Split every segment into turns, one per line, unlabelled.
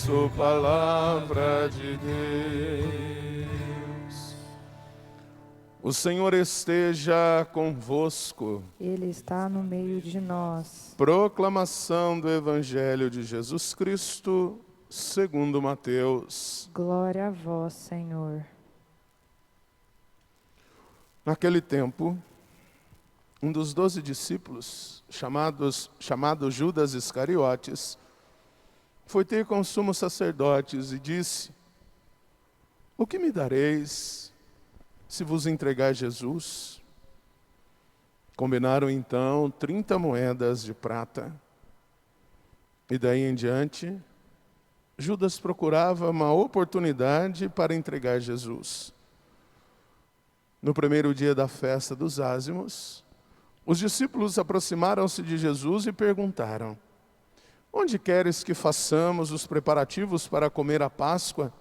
ouço palavra de Deus. O Senhor esteja convosco.
Ele está no meio de nós.
Proclamação do Evangelho de Jesus Cristo, segundo Mateus.
Glória a vós, Senhor.
Naquele tempo, um dos 12 discípulos, chamado Judas Iscariotes, foi ter com os sumos sacerdotes e disse: o que me dareis se vos entregar Jesus? Combinaram então 30 moedas de prata. E daí em diante, Judas procurava uma oportunidade para entregar Jesus. No primeiro dia da festa dos ázimos, os discípulos aproximaram-se de Jesus e perguntaram: onde queres que façamos os preparativos para comer a Páscoa?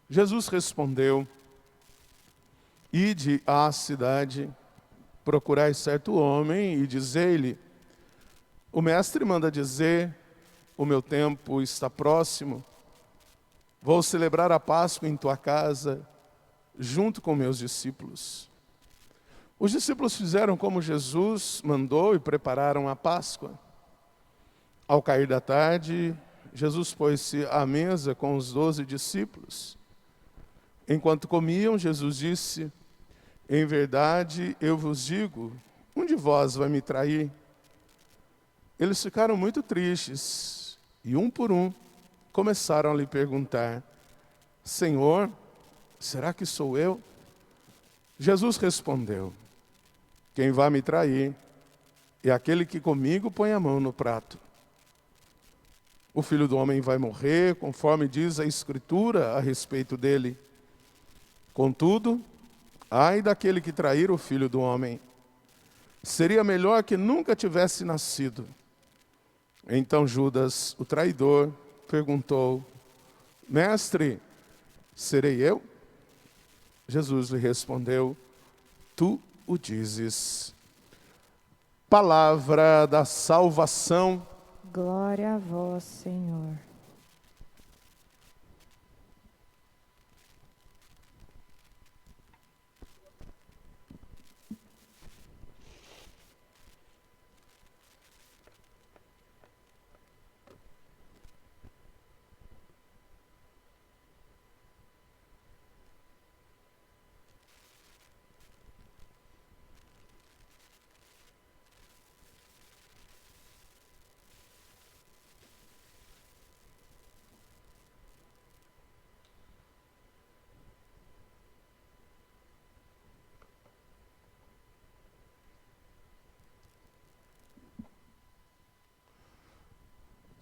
Jesus respondeu: ide à cidade, procurai certo homem e dizei-lhe: o mestre manda dizer, o meu tempo está próximo, vou celebrar a Páscoa em tua casa, junto com meus discípulos. Os discípulos fizeram como Jesus mandou e prepararam a Páscoa. Ao cair da tarde, Jesus pôs-se à mesa com os 12 discípulos. Enquanto comiam, Jesus disse: em verdade, eu vos digo, um de vós vai me trair. Eles ficaram muito tristes e, um por um, começaram a lhe perguntar: Senhor, será que sou eu? Jesus respondeu: quem vai me trair é aquele que comigo põe a mão no prato. O Filho do Homem vai morrer, conforme diz a Escritura a respeito dele. Contudo, ai daquele que trair o Filho do Homem. Seria melhor que nunca tivesse nascido. Então Judas, o traidor, perguntou: mestre, serei eu? Jesus lhe respondeu: tu o dizes. Palavra da salvação.
Glória a vós, Senhor.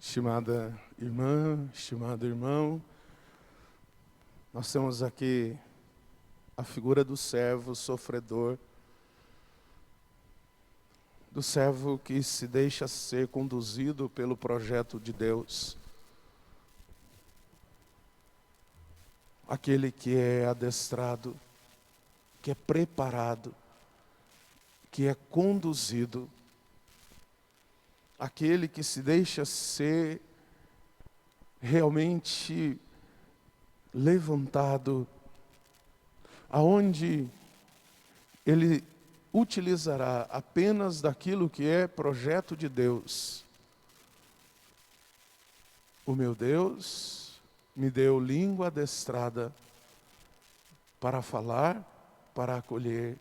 Estimada irmã, estimado irmão, nós temos aqui a figura do servo sofredor, do servo que se deixa ser conduzido pelo projeto de Deus, aquele que é adestrado, que é preparado, que é conduzido, aquele que se deixa ser realmente levantado, aonde ele utilizará apenas daquilo que é projeto de Deus. O meu Deus me deu língua adestrada para falar, para acolher,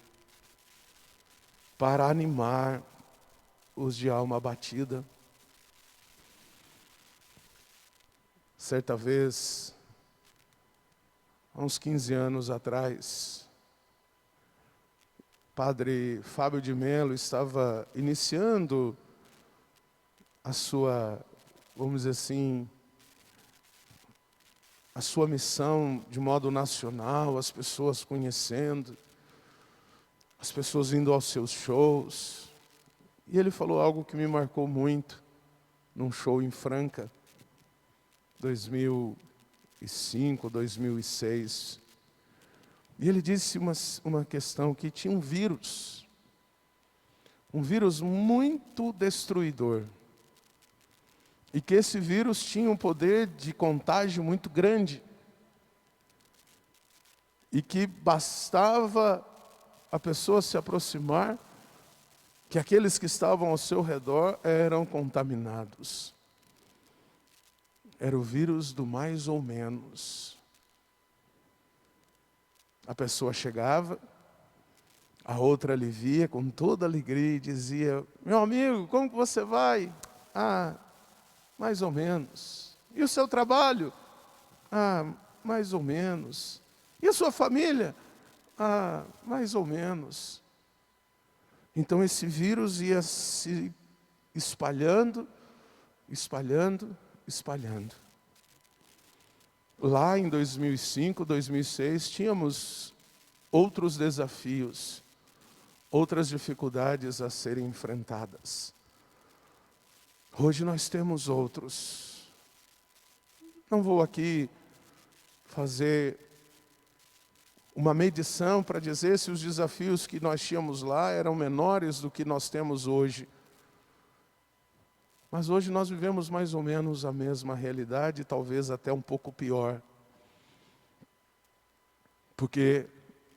para animar os de alma abatida. Certa vez, há uns 15 anos atrás, Padre Fábio de Mello estava iniciando a sua, vamos dizer assim, a sua missão de modo nacional, as pessoas conhecendo, as pessoas indo aos seus shows. E ele falou algo que me marcou muito, num show em Franca, 2005, 2006. E ele disse uma questão que tinha um vírus muito destruidor, e que esse vírus tinha um poder de contágio muito grande, e que bastava a pessoa se aproximar, que aqueles que estavam ao seu redor eram contaminados. Era o vírus do mais ou menos. A pessoa chegava, a outra lhe via com toda alegria e dizia: meu amigo, como que você vai? Ah, mais ou menos. E o seu trabalho? Ah, mais ou menos. E a sua família? Ah, mais ou menos. Então esse vírus ia se espalhando, espalhando, espalhando. Lá em 2005, 2006, tínhamos outros desafios, outras dificuldades a serem enfrentadas. Hoje nós temos outros. Não vou aqui fazer uma medição para dizer se os desafios que nós tínhamos lá eram menores do que nós temos hoje. Mas hoje nós vivemos mais ou menos a mesma realidade, talvez até um pouco pior. Porque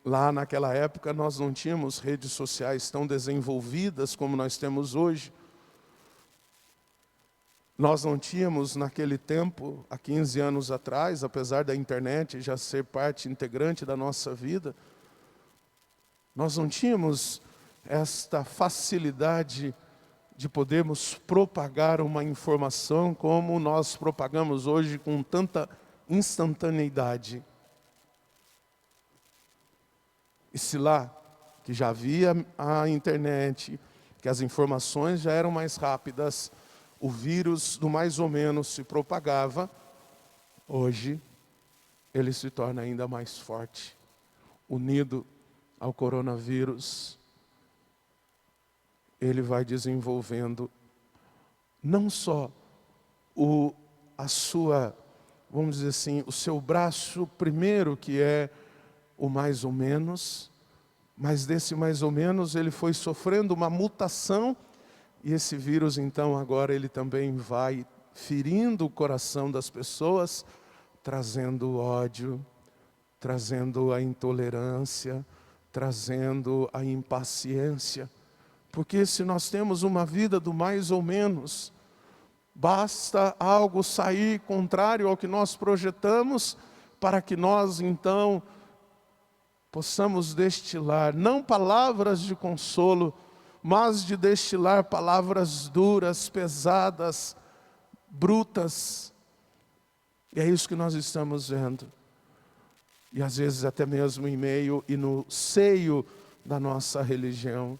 lá naquela época nós não tínhamos redes sociais tão desenvolvidas como nós temos hoje. Nós não tínhamos naquele tempo, há 15 anos atrás, apesar da internet já ser parte integrante da nossa vida, nós não tínhamos esta facilidade de podermos propagar uma informação como nós propagamos hoje com tanta instantaneidade. E se lá, que já havia a internet, que as informações já eram mais rápidas, o vírus do mais ou menos se propagava, hoje ele se torna ainda mais forte, unido ao coronavírus. Ele vai desenvolvendo não só vamos dizer assim, o seu braço primeiro, que é o mais ou menos, mas desse mais ou menos ele foi sofrendo uma mutação. E esse vírus, então, agora ele também vai ferindo o coração das pessoas, trazendo ódio, trazendo a intolerância, trazendo a impaciência. Porque se nós temos uma vida do mais ou menos, basta algo sair contrário ao que nós projetamos, para que nós, então, possamos destilar, não palavras de consolo, mas de destilar palavras duras, pesadas, brutas. E é isso que nós estamos vendo. E às vezes até mesmo em meio e no seio da nossa religião.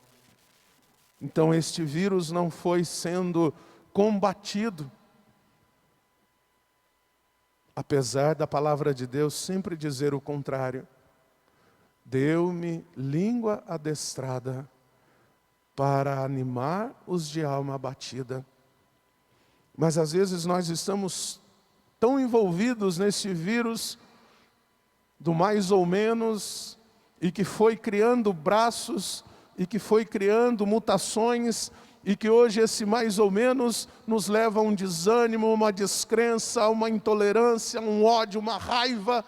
Então este vírus não foi sendo combatido, apesar da palavra de Deus sempre dizer o contrário. Deu-me língua adestrada para animar os de alma abatida. Mas às vezes nós estamos tão envolvidos nesse vírus do mais ou menos, e que foi criando braços, e que foi criando mutações, e que hoje esse mais ou menos nos leva a um desânimo, uma descrença, uma intolerância, um ódio, uma raiva,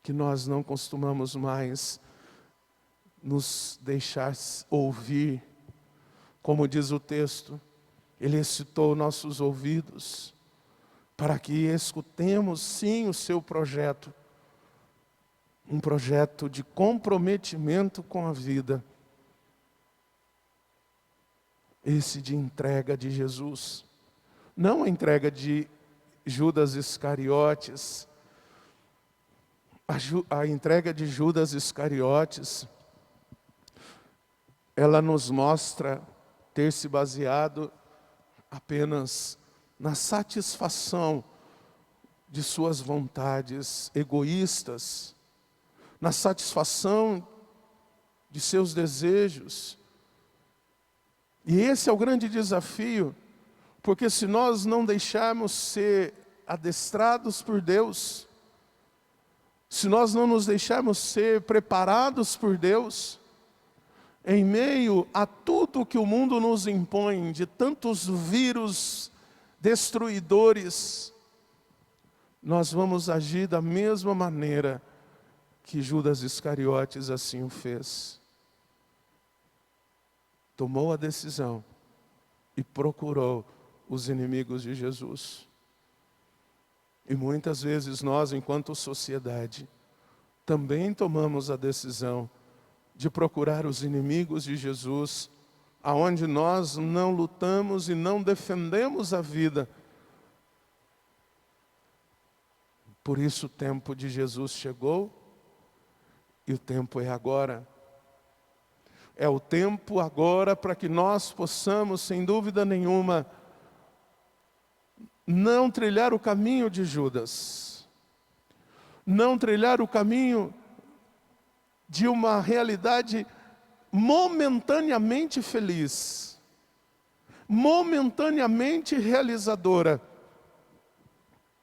que nós não costumamos mais nos deixar ouvir. Como diz o texto, Ele excitou nossos ouvidos para que escutemos sim o seu projeto. Um projeto de comprometimento com a vida. Esse de entrega de Jesus. Não a entrega de Judas Iscariotes. A entrega de Judas Iscariotes, ela nos mostra ter se baseado apenas na satisfação de suas vontades egoístas, na satisfação de seus desejos. E esse é o grande desafio, porque se nós não deixarmos ser adestrados por Deus, se nós não nos deixarmos ser preparados por Deus, Em meio a tudo que o mundo nos impõe, de tantos vírus destruidores, nós vamos agir da mesma maneira que Judas Iscariotes assim o fez. Tomou a decisão e procurou os inimigos de Jesus. E muitas vezes nós, enquanto sociedade, também tomamos a decisão de procurar os inimigos de Jesus, aonde nós não lutamos e não defendemos a vida. Por isso o tempo de Jesus chegou e o tempo é agora. É o tempo agora para que nós possamos, sem dúvida nenhuma, não trilhar o caminho de Judas, não trilhar o caminho de uma realidade momentaneamente feliz, momentaneamente realizadora,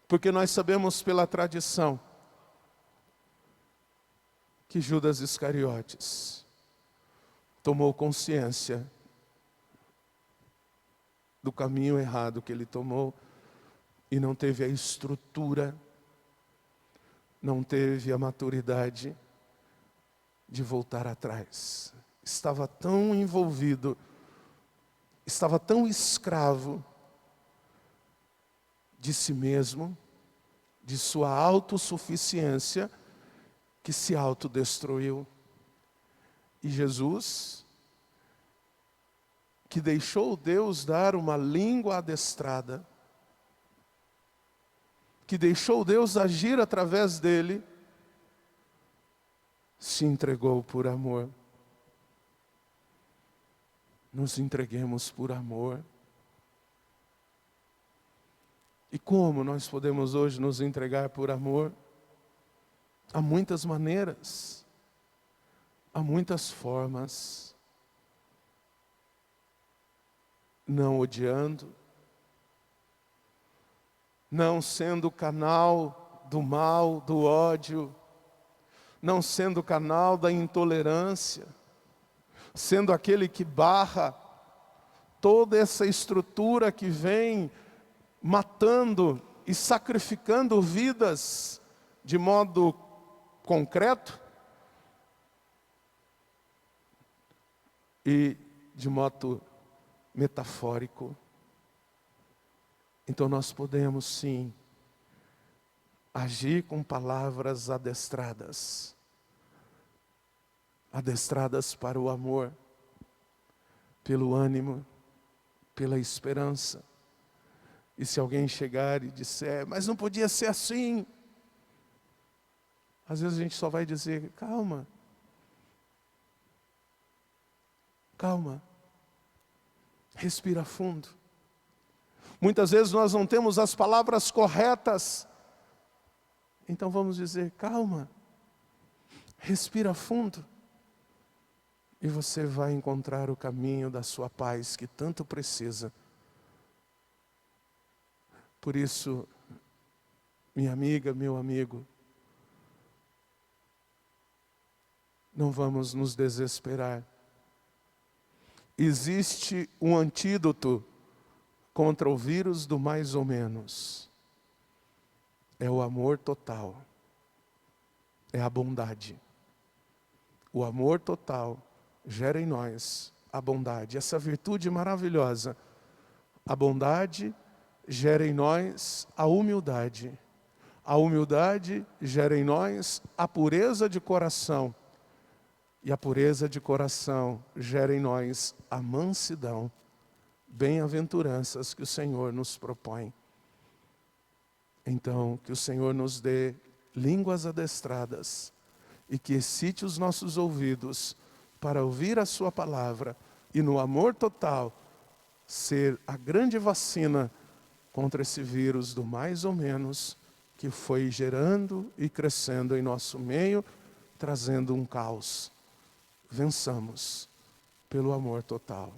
porque nós sabemos pela tradição que Judas Iscariotes tomou consciência do caminho errado que ele tomou e não teve a estrutura, não teve a maturidade de voltar atrás. Estava tão envolvido, estava tão escravo de si mesmo, de sua autossuficiência, que se autodestruiu. E Jesus, que deixou Deus dar uma língua adestrada, que deixou Deus agir através dele, se entregou por amor. Nos entreguemos por amor. E como nós podemos hoje nos entregar por amor? Há muitas maneiras, há muitas formas. Não odiando, não sendo canal do mal, do ódio, não sendo canal da intolerância, sendo aquele que barra toda essa estrutura que vem matando e sacrificando vidas de modo concreto e de modo metafórico. Então nós podemos sim agir com palavras adestradas, adestradas para o amor, pelo ânimo, pela esperança. E se alguém chegar e disser, mas não podia ser assim, às vezes a gente só vai dizer, calma, calma, respira fundo. Muitas vezes nós não temos as palavras corretas, então vamos dizer, calma, respira fundo, e você vai encontrar o caminho da sua paz que tanto precisa. Por isso, minha amiga, meu amigo, não vamos nos desesperar. Existe um antídoto contra o vírus do mais ou menos. É o amor total. É a bondade. O amor total gera em nós a bondade, essa virtude maravilhosa. A bondade gera em nós a humildade. A humildade gera em nós a pureza de coração. E a pureza de coração gera em nós a mansidão. Bem-aventuranças que o Senhor nos propõe. Então, que o Senhor nos dê línguas adestradas e que excite os nossos ouvidos para ouvir a sua palavra e no amor total ser a grande vacina contra esse vírus do mais ou menos que foi gerando e crescendo em nosso meio, trazendo um caos. Vençamos pelo amor total.